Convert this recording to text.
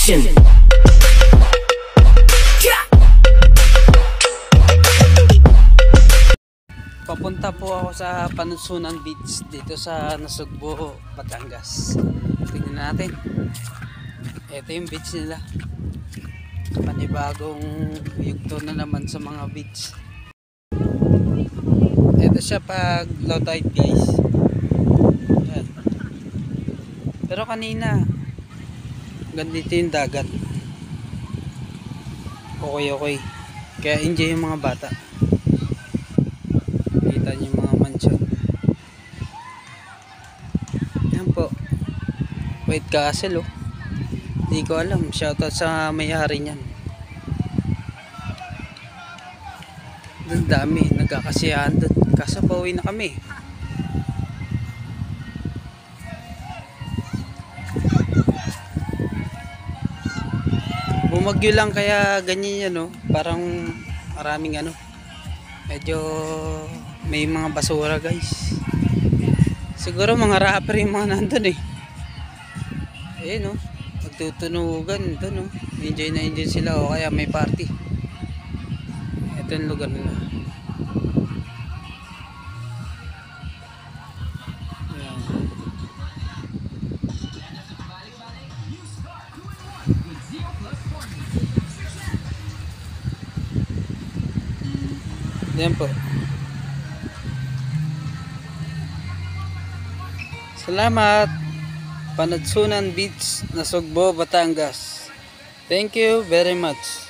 Production. Papunta po ako sa Panunsunan Beach dito sa Nasugbo, Batangas. Tingnan natin. Ito yung beach nila. Panibagong yugto na naman sa mga beach. Ito siya pag low tide, guys. Yan. Pero kanina ganito yung dagat. Okay. Kaya enjoy yung mga bata. Kita niyo yung mga mansion. Yan po. White Castle, oh. Hindi ko alam. Shoutout sa may-ari niyan. Doon dami. Nagkakasiyahan doon. Kaso pauwi na kami. Bumagyo lang kaya ganyan yan, oh. Parang maraming ano. Medyo may mga basura, guys. Siguro mga rapper yung mga nandun eh. Ayun, oh. Magtutunugan doon, oh. Enjoy na enjoy sila, o kaya may party. Ito yung lugar nila. Ayan. Ayan po. Salamat. Panunsunan Beach, Nasugbo, Batangas. Thank you very much.